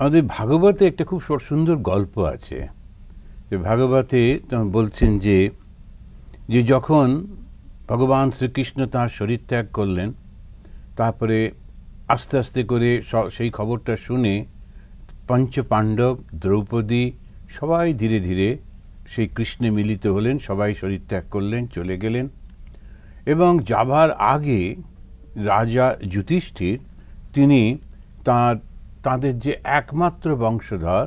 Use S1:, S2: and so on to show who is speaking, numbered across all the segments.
S1: আমাদের ভাগবতে একটা খুব সুন্দর গল্প আছে। যে ভাগবতে বলছেন যে যে যখন ভগবান শ্রীকৃষ্ণ তাঁর শরীর ত্যাগ করলেন, তারপরে আস্তে আস্তে করে সেই খবরটা শুনে পঞ্চ পাণ্ডব, দ্রৌপদী সবাই ধীরে ধীরে সেই কৃষ্ণে মিলিত হলেন, সবাই শরীর ত্যাগ করলেন, চলে গেলেন। এবং যাবার আগে রাজা যুধিষ্ঠির তিনি তাদের যে একমাত্র বংশধর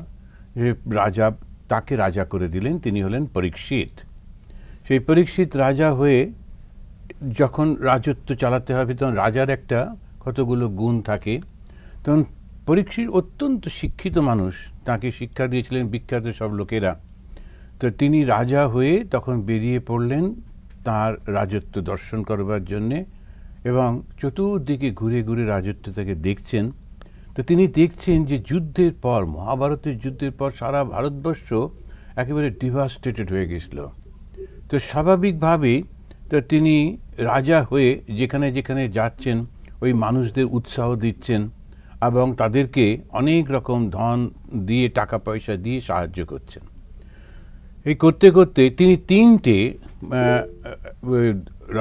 S1: রাজা, তাকে রাজা করে দিলেন। তিনি হলেন পরীক্ষিত। সেই পরীক্ষিত রাজা হয়ে যখন রাজত্ব চালাতে হবে, তখন রাজার একটা কতগুলো গুণ থাকে। তখন পরীক্ষিত অত্যন্ত শিক্ষিত মানুষ, তাকে শিক্ষা দিয়েছিলেন বিখ্যাত সব লোকেরা। তো তিনি রাজা হয়ে তখন বেরিয়ে পড়লেন তার রাজত্ব দর্শন করবার জন্যে, এবং চতুর্দিকে ঘুরে ঘুরে রাজত্ব তাকে দেখছেন। তো তিনি দেখছেন যে যুদ্ধের পর, মহাভারতের যুদ্ধের পর সারা ভারতবর্ষ একেবারে ডিভাস্টেটেড হয়ে গেছিল। তো স্বাভাবিকভাবেই তো তিনি রাজা হয়ে যেখানে যেখানে যাচ্ছেন ওই মানুষদের উৎসাহ দিচ্ছেন এবং তাদেরকে অনেক রকম ধন দিয়ে, টাকা পয়সা দিয়ে সাহায্য করছেন। এই করতে করতে তিনি 3টে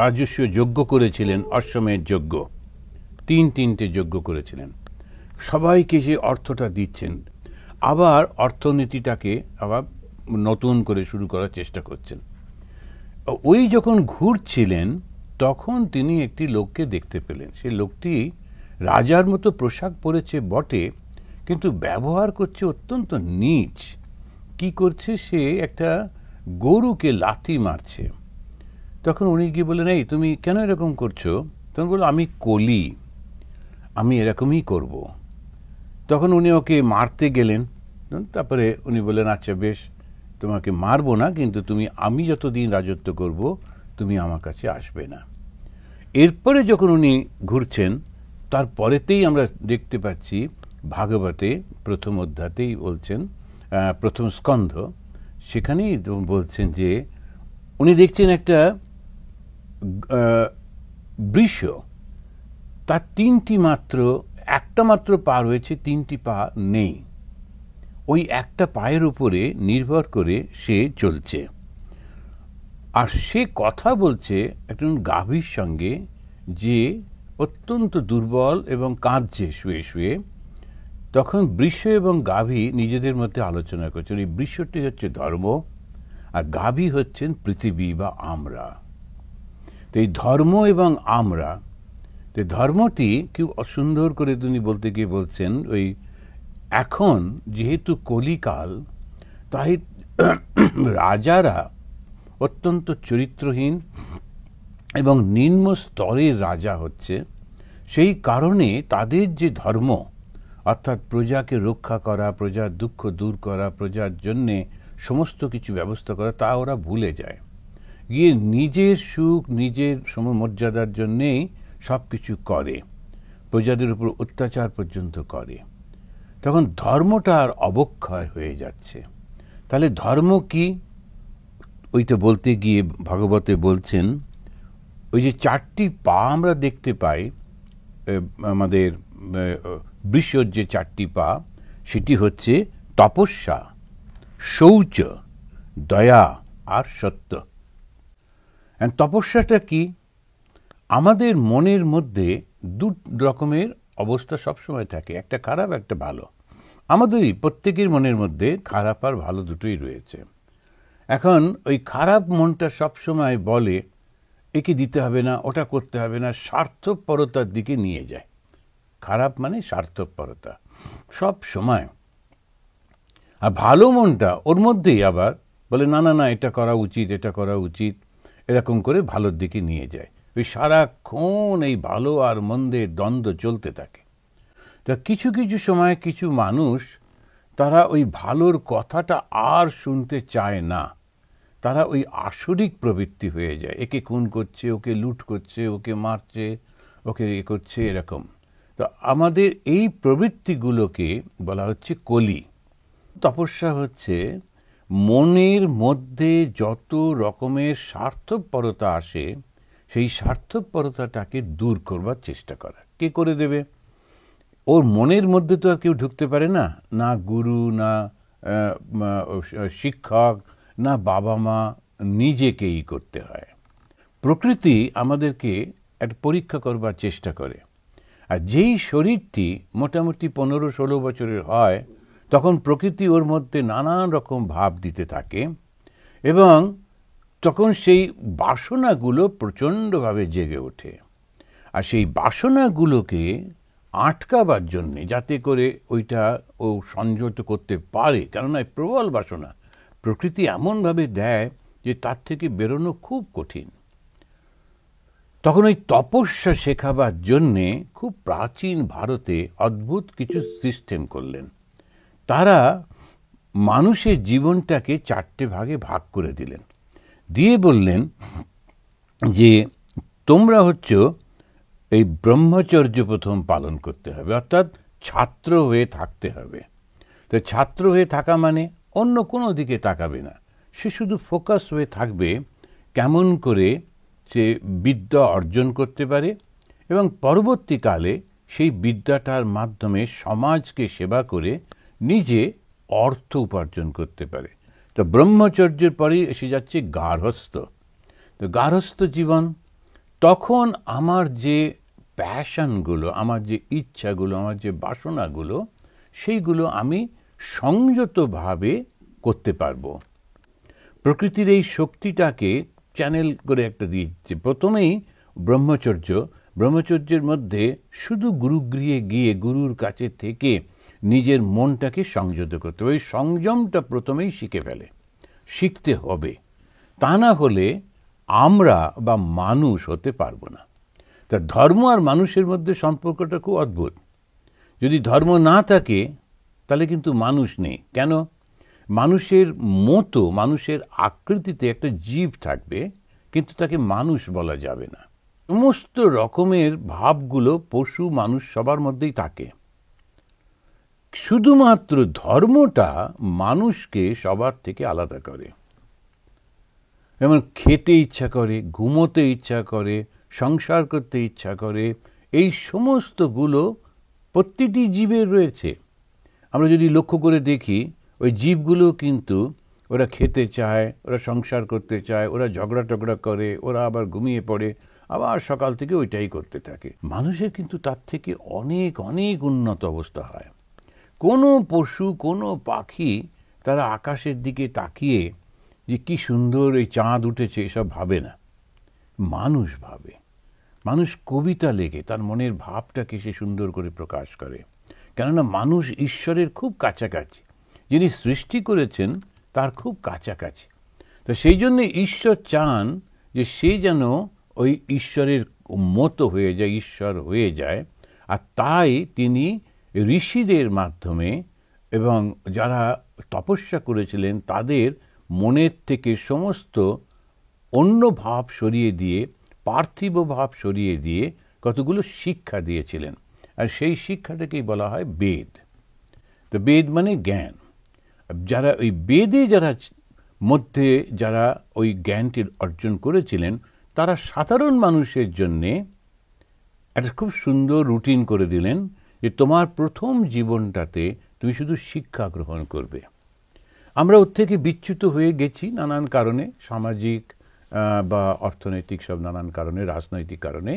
S1: রাজস্ব যজ্ঞ করেছিলেন, অশ্বমেধ যজ্ঞ। 3টে যজ্ঞ করেছিলেন, সবাইকে যে অর্থটা দিচ্ছেন। আবার অর্থনীতিটাকে আবার নতুন করে শুরু করার চেষ্টা করছেন। ওই যখন ঘুরছিলেন তখন তিনি একটি লোককে দেখতে পেলেন। সেই লোকটি রাজার মতো পোশাক পরেছে বটে, কিন্তু ব্যবহার করছে অত্যন্ত নীচ। কি করছে, সে একটা গরুকে লাথি মারছে। তখন উনি গিয়ে বললেন, এই তুমি কেন এরকম করছো? তখন বলল, আমি কলি, আমি এরকমই করব। তখন উনি ওকে মারতে গেলেন। তারপরে উনি বললেন, আচ্ছা বেশ, তোমাকে মারবো না, কিন্তু আমি যতদিন রাজত্ব করব তুমি আমার কাছে আসবে না। এরপরে যখন উনি ঘুরছেন, তারপরেতেই আমরা দেখতে পাচ্ছি ভাগবতে প্রথম অধ্যায়তেই বলছেন, প্রথম স্কন্ধ, সেখানেই বলছেন যে উনি দেখছেন একটা বৃষ, তার 3টি মাত্র, একটা মাত্র পা রয়েছে, 3টি পা নেই। ওই একটা পায়ের উপরে নির্ভর করে সে চলছে। আর সে কথা বলছে একজন গাভীর সঙ্গে, যে অত্যন্ত দুর্বল এবং কাঁদছে শুয়ে শুয়ে। তখন বৃষ এবং গাভী নিজেদের মধ্যে আলোচনা করছেন। এই বৃষটি হচ্ছে ধর্ম, আর গাভী হচ্ছেন পৃথিবী বা আমরা। তো এই ধর্ম এবং আমরা, তো ধর্মটি কি সুন্দর করে তিনি বলতে গিয়ে বলছেন, ওই এখন যেহেতু কলিকাল, তাই রাজারা অত্যন্ত চরিত্রহীন এবং নিম্ন স্তরের রাজা হচ্ছে। সেই কারণে তাদের যে ধর্ম, অর্থাৎ প্রজাকে রক্ষা করা, প্রজার দুঃখ দূর করা, প্রজার জন্যে সমস্ত কিছু ব্যবস্থা করা, তা ওরা ভুলে যায়। গিয়ে নিজের সুখ, নিজের সমমর্যাদার জন্যেই সব কিছু করে, প্রজাদের উপর অত্যাচার পর্যন্ত করে। তখন ধর্মটা আর অবক্ষয় হয়ে যাচ্ছে। তাহলে ধর্ম কি? ওইটা বলতে গিয়ে ভাগবতে বলছেন, ওই যে 4টি পা আমরা দেখতে পাই, আমাদের বৃষর যে 4টি পা, সেটি হচ্ছে তপস্যা, শৌচ, দয়া আর সত্য। তপস্যাটা কি? আমাদের মনের মধ্যে 2 রকমের অবস্থা সবসময় থাকে, একটা খারাপ, একটা ভালো। আমাদেরই প্রত্যেকের মনের মধ্যে খারাপ আর ভালো দুটোই রয়েছে। এখন ওই খারাপ মনটা সবসময় বলে, একে দিতে হবে না, ওটা করতে হবে না, স্বার্থপরতার দিকে নিয়ে যায়। খারাপ মানে স্বার্থপরতা সব সময়। আর ভালো মনটা ওর মধ্যেই আবার বলে, না না না, এটা করা উচিত, এটা করা উচিত, এরকম করে ভালোর দিকে নিয়ে যায়। ওই সারাক্ষণ এই ভালো আর মন্দের দ্বন্দ্ব চলতে থাকে। তা কিছু কিছু সময় কিছু মানুষ, তারা ওই ভালোর কথাটা আর শুনতে চায় না। তারা ওই আসরিক প্রবৃত্তি হয়ে যায়, একে খুন করছে, ওকে লুট করছে, ওকে মারছে, ওকে এ করছে, এরকম। তো আমাদের এই প্রবৃত্তিগুলোকে বলা হচ্ছে কলি। তপস্যা হচ্ছে মনের মধ্যে যত রকমের স্বার্থপরতা আসে, সেই স্বার্থপরতাটাকে দূর করবার চেষ্টা করা। কে করে দেবে? ওর মনের মধ্যে তো আর কেউ ঢুকতে পারে না, না গুরু, না শিক্ষক, না বাবা মা, নিজেকেই করতে হয়। প্রকৃতি আমাদেরকে একটা পরীক্ষা করবার চেষ্টা করে। আর যেই শরীরটি মোটামুটি 15-16 বছরের হয়, তখন প্রকৃতি ওর মধ্যে নানান রকম ভাব দিতে থাকে এবং তখন সেই বাসনাগুলো প্রচণ্ডভাবে জেগে ওঠে। আর সেই বাসনাগুলোকে আটকাবার জন্যে, যাতে করে ওইটা ও সংযত করতে পারে, কেননা প্রবল বাসনা প্রকৃতি এমনভাবে দেয় যে তার থেকে বেরোনো খুব কঠিন। তখন ওই তপস্যা শেখাবার জন্যে খুব প্রাচীন ভারতে অদ্ভুত কিছু সিস্টেম করলেন। তারা মানুষের জীবনটাকে 4টে ভাগে ভাগ করে দিলেন, দিয়ে বললেন যে তোমরা হচ্ছে এই ব্রহ্মচর্য প্রথম পালন করতে হবে, অর্থাৎ ছাত্র হয়ে থাকতে হবে। তো ছাত্র হয়ে থাকা মানে অন্য কোনো দিকে তাকাবে না, সে শুধু ফোকাস হয়ে থাকবে কেমন করে সে বিদ্যা অর্জন করতে পারে এবং পরবর্তীকালে সেই বিদ্যাটার মাধ্যমে সমাজকে সেবা করে নিজে অর্থ উপার্জন করতে পারে। তো ব্রহ্মচর্যের পরেই এসে যাচ্ছে গার্হস্থ্য। তো গার্হস্থ্য জীবন, তখন আমার যে প্যাশনগুলো, আমার যে ইচ্ছাগুলো, আমার যে বাসনাগুলো, সেইগুলো আমি সংযতভাবে করতে পারবো। প্রকৃতির এই শক্তিটাকে চ্যানেল করে একটা দিচ্ছে। প্রথমেই ব্রহ্মচর্যের মধ্যে শুধু গুরুগৃহে গিয়ে গুরুর কাছে থেকে নিজের মনটাকে সংযত করতে হবে। ওই সংযমটা প্রথমেই শিখতে হবে, তা না হলে আমরা বা মানুষ হতে পারবো না। তা ধর্ম আর মানুষের মধ্যে সম্পর্কটা খুব অদ্ভুত। যদি ধর্ম না থাকে তাহলে কিন্তু মানুষ নেই। কেন? মানুষের মতো, মানুষের আকৃতিতে একটা জীব থাকবে, কিন্তু তাকে মানুষ বলা যাবে না। সমস্ত রকমের ভাবগুলো পশু মানুষ সবার মধ্যেই থাকে। শুধুমাত্র ধর্মটা মানুষকে সবার থেকে আলাদা করে। যেমন খেতে ইচ্ছা করে, ঘুমোতে ইচ্ছা করে, সংসার করতে ইচ্ছা করে, এই সমস্তগুলো প্রতিটি জীবের রয়েছে। আমরা যদি লক্ষ্য করে দেখি, ওই জীবগুলো কিন্তু ওরা খেতে চায়, ওরা সংসার করতে চায়, ওরা ঝগড়া করে, ওরা আবার ঘুমিয়ে পড়ে, আবার সকাল থেকে ওইটাই করতে থাকে। মানুষের কিন্তু তার থেকে অনেক অনেক উন্নত অবস্থা হয়। কোনো পশু, কোনো পাখি তারা আকাশের দিকে তাকিয়ে যে কি সুন্দর এই চাঁদ উঠেছে এসব ভাবে না, মানুষ ভাবে। মানুষ কবিতা লেখে, তার মনের ভাবটাকে সে সুন্দর করে প্রকাশ করে, কেননা মানুষ ঈশ্বরের খুব কাছাকাছি, যিনি সৃষ্টি করেছেন তার খুব কাছাকাছি। তো সেই জন্য ঈশ্বর চান যে সে যেন ওই ঈশ্বরের মতো হয়ে যায়, ঈশ্বর হয়ে যায়। আর তাই তিনি ঋষিদের মাধ্যমে এবং যারা তপস্যা করেছিলেন তাদের মনের থেকে সমস্ত অন্য ভাব সরিয়ে দিয়ে, পার্থিব ভাব সরিয়ে দিয়ে কতগুলো শিক্ষা দিয়েছিলেন। আর সেই শিক্ষাটাকেই বলা হয় বেদ। তো বেদ মানে জ্ঞান। যারা ওই বেদে যারা ওই জ্ঞানটি অর্জন করেছিলেন, তারা সাধারণ মানুষের জন্যে একটা খুব সুন্দর রুটিন করে দিলেন যে তোমার প্রথম জীবনটাতে তুমি শুধু শিক্ষা গ্রহণ করবে। আমরা ওর থেকে বিচ্যুত হয়ে গেছি নানান কারণে, সামাজিক বা অর্থনৈতিক সব নানান কারণে, রাজনৈতিক কারণে।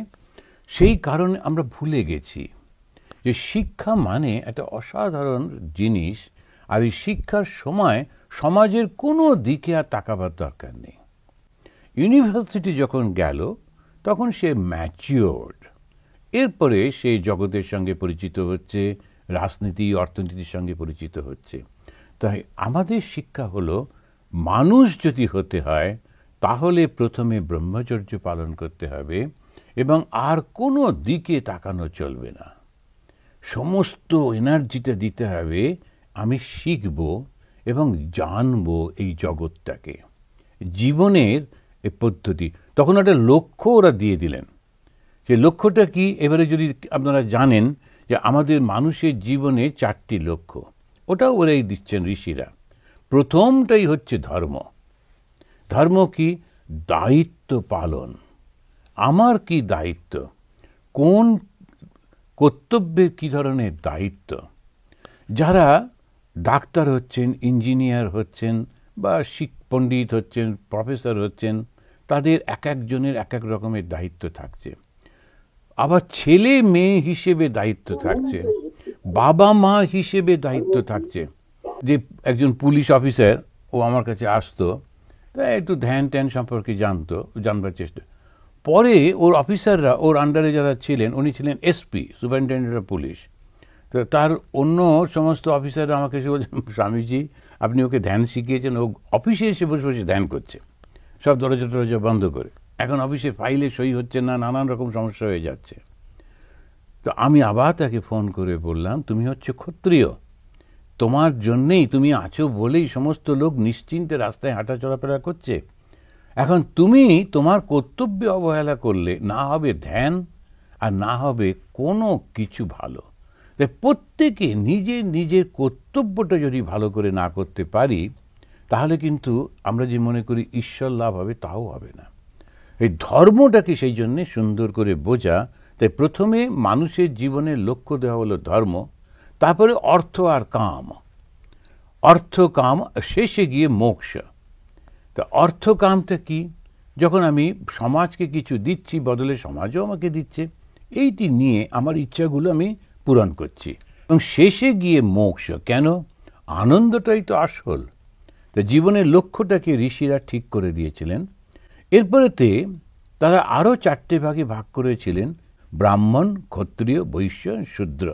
S1: সেই কারণে আমরা ভুলে গেছি যে শিক্ষা মানে একটা অসাধারণ জিনিস। আর এই শিক্ষার সময় সমাজের কোনো দিকে আর তাকাবার দরকার নেই। ইউনিভার্সিটি যখন গেল তখন সে ম্যাচিওর্ড, এরপরে সে জগতের সঙ্গে পরিচিত হচ্ছে, রাজনীতি অর্থনীতির সঙ্গে পরিচিত হচ্ছে। তাই আমাদের শিক্ষা হলো, মানুষ যদি হতে হয় তাহলে প্রথমে ব্রহ্মচর্য পালন করতে হবে এবং আর কোনো দিকে তাকানো চলবে না। সমস্ত এনার্জিটা দিতে হবে আমি শিখব এবং জানব এই জগৎটাকে, জীবনের এই পদ্ধতি। তখন একটা লক্ষ্য ওরা দিয়ে দিলেন। সেই লক্ষ্যটা কি এবারে যদি আপনারা জানেন যে আমাদের মানুষের জীবনে 4টি লক্ষ্য, ওটাও ওরাই দিচ্ছেন ঋষিরা। প্রথমটাই হচ্ছে ধর্ম। ধর্ম কি? দায়িত্ব পালন। আমার কি দায়িত্ব, কোন কর্তব্যের কী ধরনের দায়িত্ব। যারা ডাক্তার হচ্ছেন, ইঞ্জিনিয়ার হচ্ছেন, বা পণ্ডিত হচ্ছেন, প্রফেসর হচ্ছেন, তাদের এক একজনের এক এক রকমের দায়িত্ব থাকছে। আবার ছেলে মেয়ে হিসেবে দায়িত্ব থাকছে, বাবা মা হিসেবে দায়িত্ব থাকছে। যে একজন পুলিশ অফিসার, ও আমার কাছে আসতো, তাই একটু ধ্যান ট্যান সম্পর্কে জানবার চেষ্টা। পরে ওর অফিসাররা, ওর আন্ডারে যারা ছিলেন, উনি ছিলেন এসপি, সুপারিনটেন্ডেন্ট অফ পুলিশ। তো তার অন্য সমস্ত অফিসাররা আমাকে এসে বলছেন, স্বামীজি আপনি ওকে ধ্যান শিখিয়েছেন, ও অফিসে এসে বসে বসে ধ্যান করছে, সব দরজা টরজা বন্ধ করে। এখন অফিসে ফাইলে সই হচ্ছে না, নানান রকম সমস্যা হয়ে যাচ্ছে। তো আমি আবার তাকে ফোন করে বললাম, তুমি হচ্ছে ক্ষত্রিয়, তোমার জন্যেই, তুমি আছো বলেই সমস্ত লোক নিশ্চিন্তে রাস্তায় হাঁটা চলাফেরা করছে। এখন তুমি তোমার কর্তব্যে অবহেলা করলে না হবে ধ্যান, আর না হবে কোনো কিছু ভালো। তাই প্রত্যেকে নিজের নিজের কর্তব্যটা যদি ভালো করে না করতে পারি, তাহলে কিন্তু আমরা যে মনে করি ঈশ্বর লাভ হবে, তাও হবে না। এই ধর্মটাকে সেই জন্যে সুন্দর করে বোঝা। তাই প্রথমে মানুষের জীবনের লক্ষ্য দেওয়া হলো ধর্ম, তারপরে অর্থ আর কাম, অর্থ কাম, শেষে গিয়ে মোক্ষ। তা অর্থ কামটা কি? যখন আমি সমাজকে কিছু দিচ্ছি, বদলে সমাজও আমাকে দিচ্ছে, এইটি নিয়ে আমার ইচ্ছাগুলো আমি পূরণ করছি, এবং শেষে গিয়ে মোক্ষ। কেন? আনন্দটাই তো আসল। তা জীবনের লক্ষ্যটাকে ঋষিরা ঠিক করে দিয়েছিলেন। এরপরেতে তারা আরও 4টে ভাগে ভাগ করেছিলেন: ব্রাহ্মণ, ক্ষত্রিয়, বৈশ্য, শূদ্র।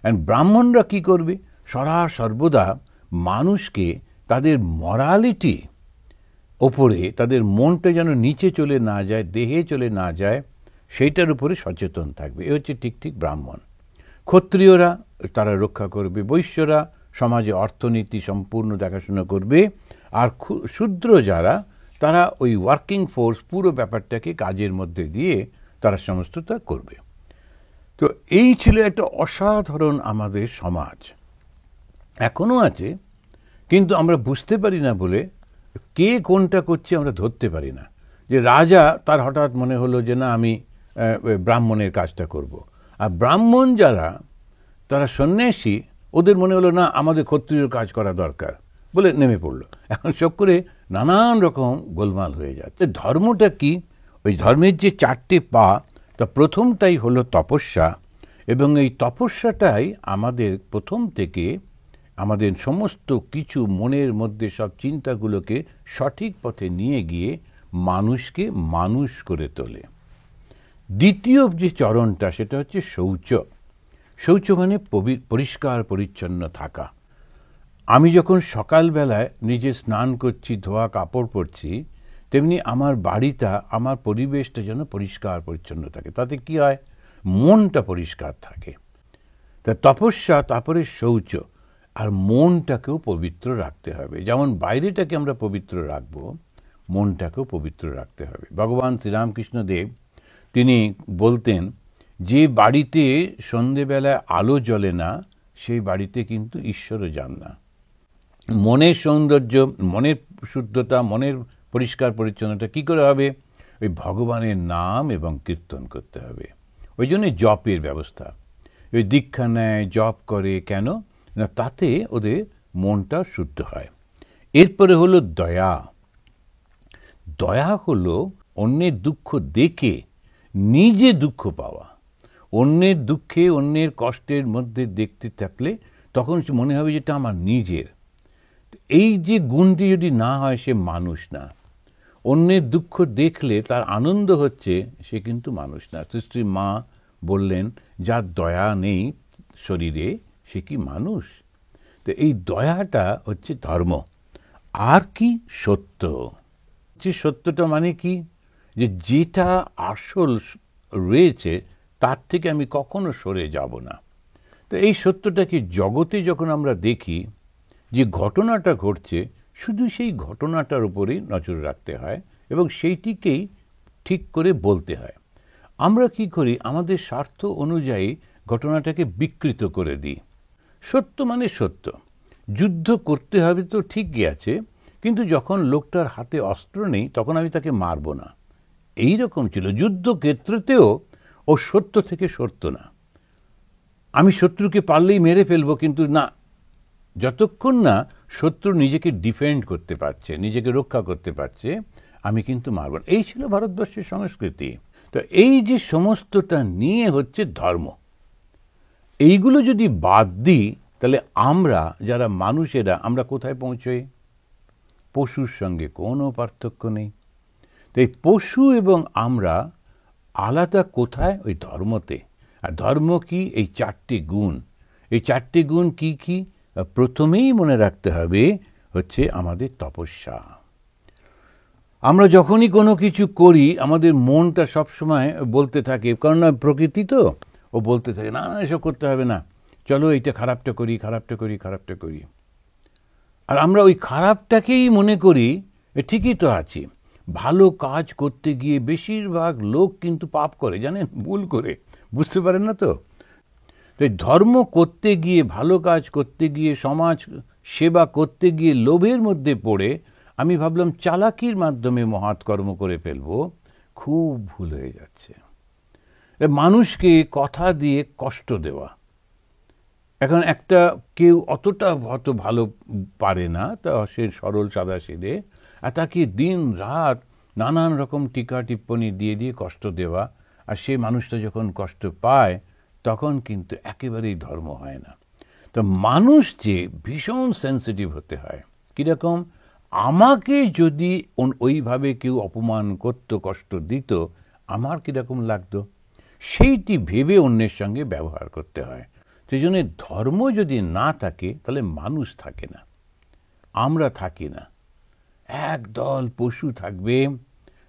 S1: অ্যান্ড ব্রাহ্মণরা কি করবে? সর্বদা মানুষকে তাদের মরালিটি ওপরে, তাদের মনটা যেন নিচে চলে না যায়, দেহে চলে না যায়, সেইটার উপরে সচেতন থাকবে। এ হচ্ছে ঠিক ঠিক ব্রাহ্মণ। ক্ষত্রিয়রা তারা রক্ষা করবে, বৈশ্যরা সমাজে অর্থনীতি সম্পূর্ণ দেখাশোনা করবে, আর শূদ্র যারা, তারা ওই ওয়ার্কিং ফোর্স, পুরো ব্যাপারটাকে কাজের মধ্যে দিয়ে তারা সমস্তটা করবে। তো এই ছিল একটা অসাধারণ আমাদের সমাজ, এখনও আছে, কিন্তু আমরা বুঝতে পারি না বলে কে কোনটা করছে আমরা ধরতে পারি না। যে রাজা, তার হঠাৎ মনে হলো যে না, আমি ব্রাহ্মণের কাজটা করব। আর ব্রাহ্মণ যারা, তারা সন্ন্যাসী, ওদের মনে হলো না, আমাদের ক্ষত্রিয় কাজ করা দরকার, বলে নেমে পড়লো। এখন সব করে নানান রকম গোলমাল হয়ে যাচ্ছে। ধর্মটা কি? ওই ধর্মের যে 4টে পা, তা প্রথমটাই হলো তপস্যা, এবং এই তপস্যাটাই আমাদের প্রথম থেকে আমাদের সমস্ত কিছু মনের মধ্যে সব চিন্তাগুলোকে সঠিক পথে নিয়ে গিয়ে মানুষকে মানুষ করে তোলে। দ্বিতীয় যে চরণটা, সেটা হচ্ছে শৌচ। শৌচ মানে পরিষ্কার পরিচ্ছন্ন থাকা। আমি যখন সকালবেলায় নিজে স্নান করছি, ধোয়া কাপড় পরছি, তেমনি আমার বাড়িটা, আমার পরিবেশটা যেন পরিষ্কার পরিচ্ছন্ন থাকে। তাতে কি হয়? মনটা পরিষ্কার থাকে। তা তপস্যা, তারপরে শৌচ, আর মনটাকেও পবিত্র রাখতে হবে। যেমন বাইরেটাকে আমরা পবিত্র রাখবো, মনটাকেও পবিত্র রাখতে হবে। ভগবান শ্রীরামকৃষ্ণ দেব তিনি বলতেন, যে বাড়িতে সন্ধেবেলায় আলো জ্বলে না, সেই বাড়িতে কিন্তু ঈশ্বরও যান না। মনের সৌন্দর্য, মনের শুদ্ধতা, মনের পরিষ্কার পরিচ্ছন্নতা কি করে হবে? ওই ভগবানের নাম এবং কীর্তন করতে হবে। ওই জন্য জপের ব্যবস্থা। ওই দীক্ষা নেয়, জপ করে, কেন না? তাতে ওদের মনটা শুদ্ধ হয়। এরপরে হলো দয়া। দয়া হলো অন্যের দুঃখ দেখে নিজে দুঃখ পাওয়া। অন্যের দুঃখে, অন্যের কষ্টের মধ্যে দেখতে থাকলে তখন মনে হবে যেটা আমার নিজের। এই যে গুণটি যদি না হয়, সে মানুষ না। অন্যের দুঃখ দেখলে তার আনন্দ হচ্ছে, সে কিন্তু মানুষ না। শ্রী মা বললেন, যার দয়া নেই শরীরে, সে কি মানুষ? তো এই দয়াটা হচ্ছে ধর্ম। আর কি? সত্য। যে সত্যটা মানে কি? যে যেটা আসল রয়েছে, তার থেকে আমি কখনো সরে যাব না। তো এই সত্যটাকে জগতে যখন আমরা দেখি, যে ঘটনাটা ঘটছে, শুধু সেই ঘটনাটার উপরেই নজর রাখতে হয়, এবং সেইটিকেই ঠিক করে বলতে হয়। আমরা কি করি? আমাদের স্বার্থ অনুযায়ী ঘটনাটাকে বিকৃত করে দিই। সত্য মানে সত্য, যুদ্ধ করতে হবে তো ঠিকই আছে, কিন্তু যখন লোকটার হাতে অস্ত্র নেই, তখন আমি তাকে মারব না। এই রকম ছিল যুদ্ধক্ষেত্রতেও। ও সত্য থেকে সরত না। আমি শত্রুকে পারলেই মেরে ফেলবো, কিন্তু না, যতক্ষণ না শত্রু নিজেকে ডিফেন্ড করতে পারছে, নিজেকে রক্ষা করতে পারছে, আমি কিন্তু মারব না। এই ছিল ভারতবর্ষের সংস্কৃতি। তো এই যে সমস্তটা নিয়ে হচ্ছে ধর্ম, এইগুলো যদি বাদ দিই তাহলে আমরা যারা মানুষেরা আমরা কোথায় পৌঁছই? পশুর সঙ্গে কোনো পার্থক্য নেই। তো এই পশু এবং আমরা আলাদা কোথায়? ওই ধর্মতে। আর ধর্ম কি? এই 4টি গুণ। এই 4টি গুণ কি কি? প্রথমেই মনে রাখতে হবে হচ্ছে আমাদের তপস্যা। আমরা যখনই কোনো কিছু করি আমাদের মনটা সবসময় বলতে থাকে, কারণ প্রকৃতি তো, ও বলতে থাকে না না এসব করতে হবে না, চলো এইটা খারাপটা করি, খারাপটা করি, খারাপটা করি। আর আমরা ওই খারাপটাকেই মনে করি ঠিকই তো আছি। ভালো কাজ করতে গিয়ে বেশিরভাগ লোক কিন্তু পাপ করে, জানেন, ভুল করে, বুঝতে পারেন না তো। তাই ধর্ম করতে গিয়ে, ভালো কাজ করতে গিয়ে, সমাজ সেবা করতে গিয়ে লোভের মধ্যে পড়ে আমি ভাবলাম চালাকির মাধ্যমে মহৎ কর্ম করে ফেলবো, খুব ভুল হয়ে যাচ্ছে। মানুষকে কথা দিয়ে কষ্ট দেওয়া। এখন একটা কেউ অতটা হয়তো ভালো পারে না, তা সে সরল সাদাসিধে, আর তাকে দিন রাত নানান রকম টিকা টিপ্পণী দিয়ে দিয়ে কষ্ট দেওয়া, আর সে মানুষটা যখন কষ্ট পায় তখন কিন্তু একেবারেই ধর্ম হয় না। তো মানুষ যে ভীষণ সেন্সিটিভ হতে হয়। কীরকম? আমাকে যদি ওইভাবে কেউ অপমান করত, কষ্ট দিত, আমার কীরকম লাগতো, সেইটি ভেবে অন্যের সঙ্গে ব্যবহার করতে হয়। সেই জন্য ধর্ম যদি না থাকে তাহলে মানুষ থাকে না, আমরা থাকি না। একদল পশু থাকবে,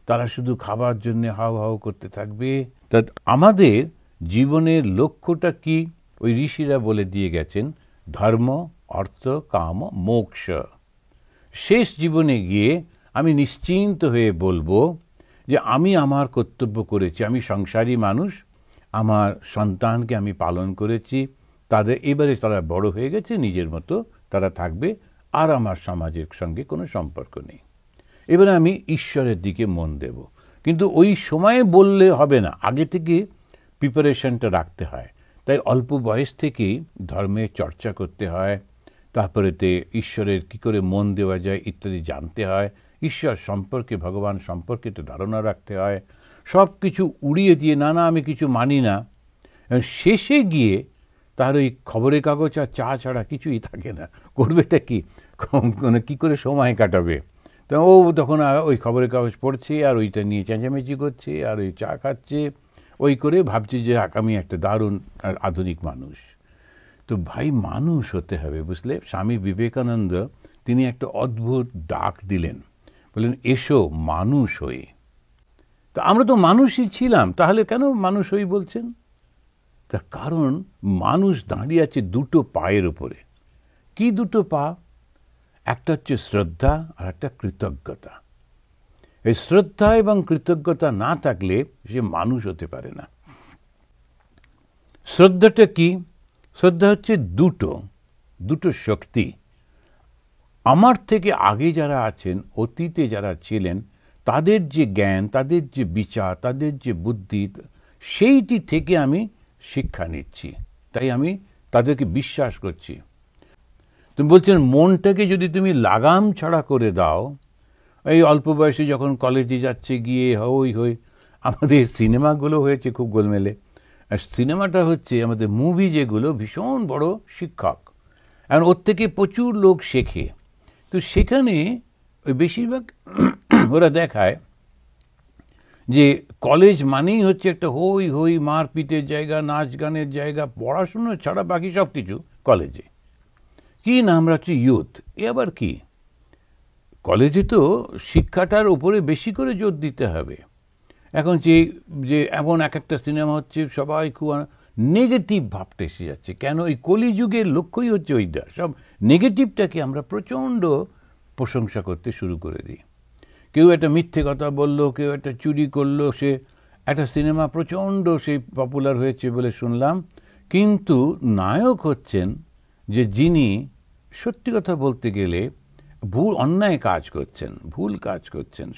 S1: তারা শুধু খাবার জন্য হাও হাও করতে থাকবে। তা আমাদের জীবনের লক্ষ্যটা কি? ওই ঋষিরা বলে দিয়ে গেছেন, ধর্ম, অর্থ, কাম, মোক্ষ। শেষ জীবনে গিয়ে আমি নিশ্চিন্ত হয়ে বলবো যে আমি আমার কর্তব্য করেছি, আমি সংসারী মানুষ, আমার সন্তানকে আমি পালন করেছি, তাদের এবারে তারা বড় হয়ে গেছে, নিজের মতো তারা থাকবে, আর আমার সমাজের সঙ্গে কোনো সম্পর্ক নেই। এবারে আমি ঈশ্বরের দিকে মন দেব। কিন্তু ওই সময়ে বললে হবে না, আগে থেকে প্রিপারেশনটা রাখতে হয়। তাই অল্প বয়স থেকেই ধর্মের চর্চা করতে হয়, তারপরেতে ঈশ্বরের কি করে মন দেওয়া যায় ইত্যাদি জানতে হয়, ঈশ্বর সম্পর্কে, ভগবান সম্পর্কে একটু ধারণা রাখতে হয়। সব কিছু উড়িয়ে দিয়ে না না আমি কিছু মানি না, শেষে গিয়ে তার ওই খবরের কাগজ আর চা ছাড়া কিছুই থাকে না। করবেটা কি, কী করে সময় কাটাবে? তো ও তখন ওই খবরের কাগজ পড়ছে আর ওইটা নিয়ে চেঁচামেচি করছে আর ওই চা খাচ্ছে, ওই করে ভাবছে যে আমি একটা দারুণ আধুনিক মানুষ। তো ভাই, মানুষ হতে হবে, বুঝলে? স্বামী বিবেকানন্দ তিনি একটা অদ্ভুত ডাক দিলেন, বললেন এসো মানুষ হই। তা আমরা তো মানুষই ছিলাম, তাহলে কেন মানুষ হই বলছেন? তার কারণ মানুষ দাঁড়িয়ে আছে দুটো পায়ের উপরে। কি দুটো পা? একটা হচ্ছে শ্রদ্ধা আর একটা কৃতজ্ঞতা। এই শ্রদ্ধা এবং কৃতজ্ঞতা না থাকলে সে মানুষ হতে পারে না। শ্রদ্ধাটা কি? শ্রদ্ধা হচ্ছে দুটো শক্তি। আমার থেকে আগে যারা আছেন, অতীতে যারা ছিলেন, তাদের যে জ্ঞান, তাদের যে বিচার, তাদের যে বুদ্ধি, সেইটি থেকে আমি শিক্ষা নিচ্ছি, তাই আমি তাদেরকে বিশ্বাস করছি। তুমি বলছেন মনটাকে যদি তুমি লাগাম ছাড়া করে দাও, এই অল্প বয়সে যখন কলেজে যাচ্ছে গিয়ে হই হই, আমাদের সিনেমাগুলো হয়েছে খুব গোলমেলে। আর সিনেমাটা হচ্ছে আমাদের মুভি যেগুলো ভীষণ বড় শিক্ষক, আর ওর থেকে প্রচুর লোক শেখে। তো সেখানে ওই বেশিরভাগ ওরা দেখায় যে কলেজ মানেই হচ্ছে একটা হই হই মারপিটের জায়গা, নাচ গানের জায়গা, পড়াশুনো ছাড়া বাকি সব কিছু কলেজে। কি না, আমরা হচ্ছে ইউথ। এ আবার কি? কলেজে তো শিক্ষাটার উপরে বেশি করে জোর দিতে হবে। এখন যে এমন এক একটা সিনেমা হচ্ছে, সবাই খুব নেগেটিভ ভাবটা এসে যাচ্ছে। কেন? এই কলিযুগের লক্ষ্যই হচ্ছে ওইটা, সব নেগেটিভটাকে আমরা প্রচণ্ড প্রশংসা করতে শুরু করে দিই। কেউ একটা মিথ্যে কথা বললো, কেউ একটা চুরি করলো, সে একটা সিনেমা প্রচণ্ড সেই পপুলার হয়েছে বলে শুনলাম, কিন্তু নায়ক হচ্ছেন যে যিনি সত্যি কথা বলতে গেলে অন্যায় কাজ করছেন, ভুল কাজ করছেন,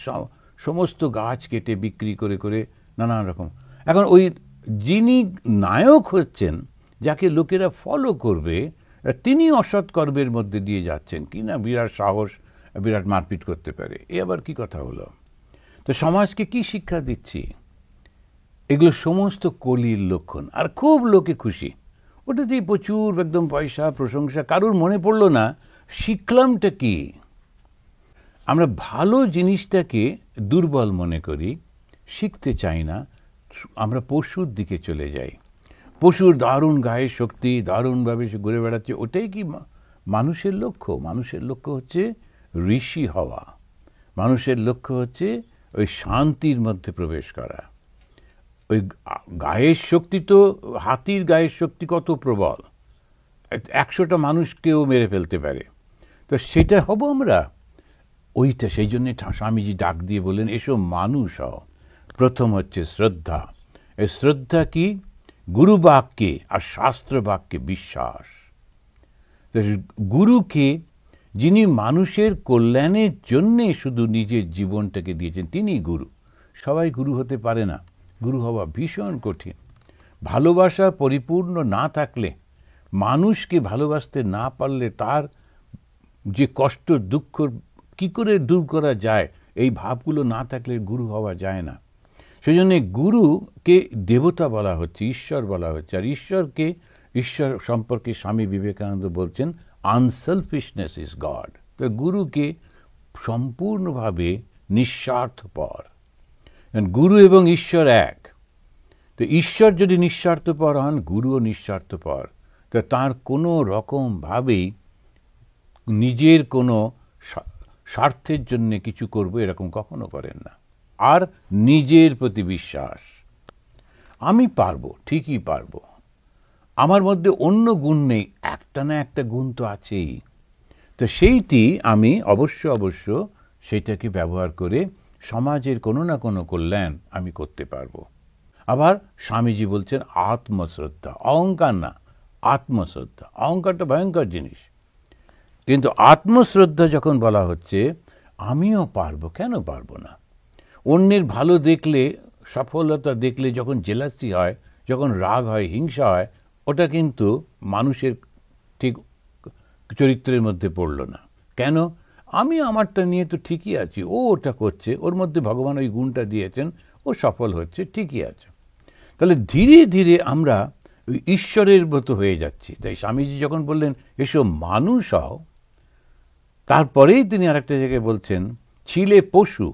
S1: সমস্ত গাছ কেটে বিক্রি করে করে নানান রকম। এখন ওই যিনি নায়ক হচ্ছেন, যাকে লোকেরা ফলো করবে, তিনি অসৎ কর্মের মধ্যে দিয়ে যাচ্ছেন, কি না বিরাট সাহস, বিরাট মারপিট করতে পারে। এ আবার কি কথা হলো? তো সমাজকে কি শিক্ষা দিচ্ছি? এগুলো সমস্ত কলির লক্ষণ। আর খুব লোকে খুশি, ওটাতেই প্রচুর একদম পয়সা, প্রশংসা। কারুর মনে পড়লো না শিখলামটা কি। আমরা ভালো জিনিসটাকে দুর্বল মনে করি, শিখতে চাই না, আমরা পশুর দিকে চলে যাই। পশুর দারুণ গায়ের শক্তি, দারুণভাবে সে ঘুরে বেড়াচ্ছে, ওটাই কি মানুষের লক্ষ্য? মানুষের লক্ষ্য হচ্ছে ঋষি হওয়া, মানুষের লক্ষ্য হচ্ছে ওই শান্তির মধ্যে প্রবেশ করা। ওই গায়ের শক্তি তো, হাতির গায়ের শক্তি কত প্রবল, 100টা মানুষকেও মেরে ফেলতে পারে। তো সেটা হব আমরা? ওইটা, সেই জন্যে স্বামীজি ডাক দিয়ে বললেন, এসো মানুষ হও। প্রথম হচ্ছে শ্রদ্ধা। এই শ্রদ্ধা কি? গুরু বাক্যে আর শাস্ত্র বাক্যে বিশ্বাস। গুরুকে, যিনি মানুষের কল্যাণের জন্যে শুধু নিজের জীবনটাকে দিয়েছেন, তিনি গুরু। সবাই গুরু হতে পারে না, গুরু হওয়া ভীষণ কঠিন। ভালোবাসা পরিপূর্ণ না থাকলে, মানুষকে ভালোবাসতে না পারলে তার যে কষ্ট দুঃখ কি করে দূর করা যায়, এই ভাবগুলো না থাকলে গুরু হওয়া যায় না। সেই জন্যে গুরুকে দেবতা বলা হচ্ছে, ঈশ্বর বলা হচ্ছে। আর ঈশ্বর সম্পর্কে স্বামী বিবেকানন্দ বলছেন, আনসেলফিশনেস ইজ গড। তো গুরুকে সম্পূর্ণভাবে নিঃস্বার্থপর। গুরু এবং ঈশ্বর এক। তো ঈশ্বর যদি নিঃস্বার্থপর হন, গুরুও নিঃস্বার্থপর। তো তার কোনো রকমভাবেই নিজের কোনো স্বার্থের জন্য কিছু করবো এরকম কখনো করেন না। আর নিজের প্রতি বিশ্বাস, আমি পারবো, ঠিকই পারবো, আমার মধ্যে অন্য গুণ নেই, একটা না একটা গুণ তো আছেই। তো সেইটি আমি অবশ্য সেইটাকে ব্যবহার করে সমাজের কোনো না কোনো কল্যাণ আমি করতে পারবো। আবার স্বামীজি বলছেন আত্মশ্রদ্ধা, অহংকার না, আত্মশ্রদ্ধা। অহংকারটা ভয়ঙ্কর জিনিস, কিন্তু আত্মশ্রদ্ধা যখন বলা হচ্ছে, আমিও পারবো, কেন পারবো না? অন্যের ভালো দেখলে, সফলতা দেখলে যখন জেলাসি হয়, যখন রাগ হয়, হিংসা হয়, ওটা কিন্তু মানুষের ঠিক চরিত্রের মধ্যে পড়লো না। কেন? আমি আমারটা নিয়ে তো ঠিকই আছি, ও ওটা করছে, ওর মধ্যে ভগবান ওই গুণটা দিয়েছেন, ও সফল হচ্ছে, ঠিকই আছে। তাহলে ধীরে ধীরে আমরা ওই ঈশ্বরের মতো হয়ে যাচ্ছি। তাই স্বামীজি যখন বললেন এসো মানুষ হও, তারপরেই তিনি আরেকটা জায়গায় বলছেন, ছিলে পশু,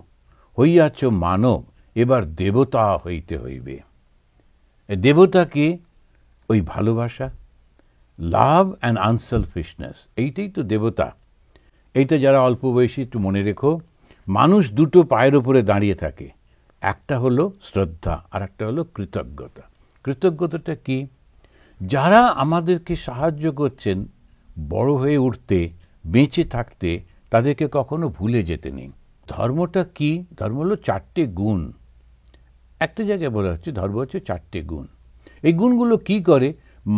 S1: হইয়াছ মানব, এবার দেবতা হইতে হইবে। দেবতাকে ওই ভালোবাসা, লাভ অ্যান্ড আনসেলফিশনেস, এইটাই তো দেবতা। এইটা যারা অল্প বয়সী একটু মনে রেখো। মানুষ দুটো পায়ের ওপরে দাঁড়িয়ে থাকে, একটা হলো শ্রদ্ধা আর একটা হলো কৃতজ্ঞতা। কৃতজ্ঞতাটা কি? যারা আমাদেরকে সাহায্য করছেন বড় হয়ে উঠতে, বেঁচে থাকতে, তাদেরকে কখনো ভুলে যেতে নেই। ধর্মটা কি? ধর্ম হলো 4টে গুণ। একটা জায়গায় বলা হচ্ছে ধর্ম হচ্ছে 4টে গুণ। এই গুণগুলো কি করে?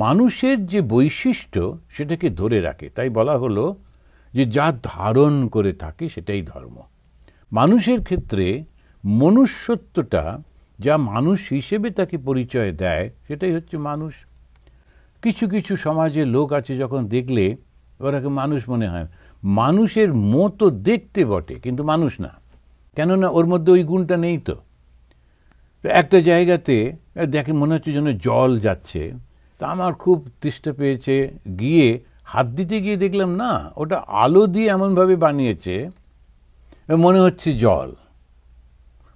S1: মানুষের যে বৈশিষ্ট্য সেটাকে ধরে রাখে। তাই বলা হলো যে যা ধারণ করে থাকে সেটাই ধর্ম। মানুষের ক্ষেত্রে মনুষ্যত্বটা, যা মানুষ হিসেবে তাকে পরিচয় দেয়, সেটাই হচ্ছে মানুষ। কিছু কিছু সমাজে লোক আছে, যখন দেখলে ওরাকে মানুষ মনে হয়, মানুষের মতো দেখতে বটে কিন্তু মানুষ না। কেননা ওর মধ্যে ওই গুণটা নেই। তো একটা জায়গাতে দেখে মনে হচ্ছে যেন জল যাচ্ছে, তা আমার খুব তৃষ্ণা পেয়েছে, গিয়ে হাত দিতে গিয়ে দেখলাম না, ওটা আলো দিয়ে এমনভাবে বানিয়েছে মনে হচ্ছে জল,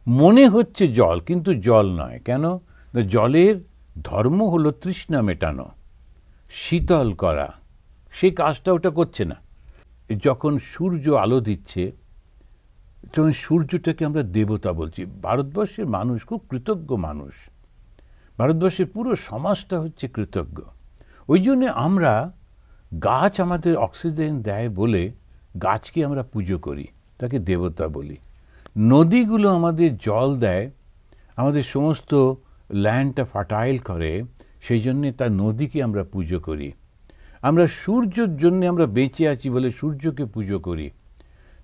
S1: মনে হচ্ছে জল, কিন্তু জল নয়। কেন? জলের ধর্ম হলো তৃষ্ণা মেটানো, শীতল করা। সেই কাজটা ওটা করছে না। যখন সূর্য আলো দিচ্ছে, তখন সূর্যটাকে আমরা দেবতা বলছি। ভারতবর্ষের মানুষ খুব কৃতজ্ঞ মানুষ, ভারতবর্ষের পুরো সমাজটা হচ্ছে কৃতজ্ঞ। ওই জন্যে আমরা, গাছ আমাদের অক্সিজেন দেয় বলে গাছকে আমরা পুজো করি, তাকে দেবতা বলি। নদীগুলো আমাদের জল দেয়, আমাদের সমস্ত ল্যান্ডটা ফার্টাইল করে, সেই জন্যে তার নদীকে আমরা পুজো করি। আমরা সূর্যের জন্য আমরা বেঁচে আছি বলে সূর্যকে পুজো করি।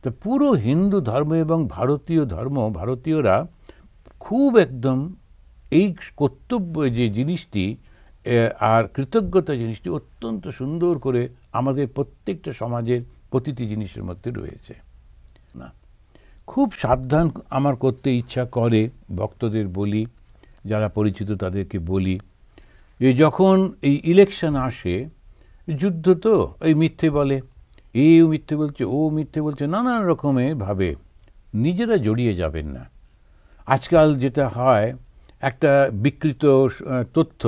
S1: তো পুরো হিন্দু ধর্ম এবং ভারতীয় ধর্ম, ভারতীয়রা খুব একদম এই কর্তব্য যে জিনিসটি, আর কৃতজ্ঞতা জিনিসটি অত্যন্ত সুন্দর করে আমাদের প্রত্যেকটা সমাজের প্রতিটি জিনিসের মধ্যে রয়েছে। না, খুব সাবধান আমার করতে ইচ্ছা করে, ভক্তদের বলি, যারা পরিচিত তাদেরকে বলি, যে যখন এই ইলেকশন আসে, যুদ্ধ তো, এই মিথ্যে বলে, এও মিথ্যে বলছে, ও মিথ্যে বলছে, নানান রকমের ভাবে নিজেরা জড়িয়ে যাবেন না। আজকাল যেটা হয়, একটা বিকৃত তথ্য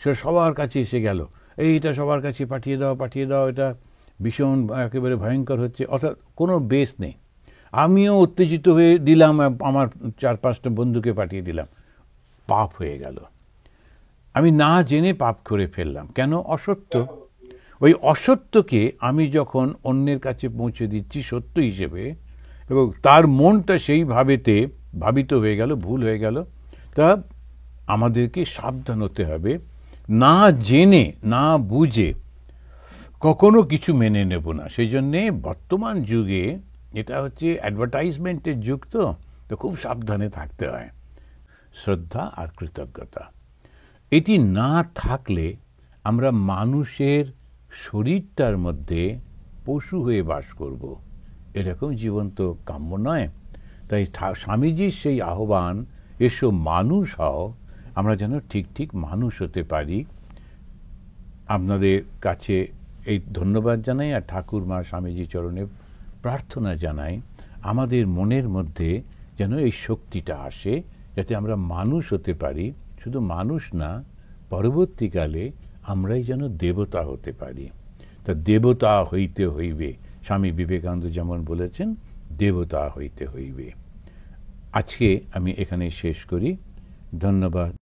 S1: সে সবার কাছে এসে গেল, এইটা সবার কাছে পাঠিয়ে দাও, এটা ভীষণ একেবারে ভয়ঙ্কর হচ্ছে, অর্থাৎ কোনো বেস নেই। আমিও উত্তেজিত হয়ে দিলাম, আমার 4-5টা বন্ধুকে পাঠিয়ে দিলাম, পাপ হয়ে গেল। আমি না জেনে পাপ করে ফেললাম। কেন? অসত্য। ওই অসত্যকে আমি যখন অন্যের কাছে পৌঁছে দিচ্ছি সত্য হিসেবে, এবং তার মনটা সেই ভাবিত হয়ে গেল, ভুল হয়ে গেল, তা আমাদেরকে সাবধান হতে হবে। না জেনে, না বুঝে কখনো কিছু মেনে নেব না। সেই জন্যে বর্তমান যুগে, এটা হচ্ছে অ্যাডভার্টাইজমেন্টের যুগ, তো খুব সাবধানে থাকতে হয়। শ্রদ্ধা আর কৃতজ্ঞতা, এটি না থাকলে আমরা মানুষের শরীরটার মধ্যে পশু হয়ে বাস করব। এরকম জীবন তো কাম্য নয়। তাই স্বামীজির সেই আহ্বান, এসো মানুষ হও, আমরা যেন ঠিক মানুষ হতে পারি। আপনাদের কাছে এই ধন্যবাদ জানাই, আর ঠাকুর মা স্বামীজি চরণে প্রার্থনা জানাই, আমাদের মনের মধ্যে যেন এই শক্তিটা আসে, যাতে আমরা মানুষ হতে পারি। শুধু মানুষ না, পরবর্তীকালে আমরাই যেন দেবতা হতে পারি। তা দেবতা হইতে হইবে, স্বামী বিবেকানন্দ যেমন বলেছেন, দেবতা হইতে হইবে। আজকে আমি এখানে শেষ করি। ধন্যবাদ।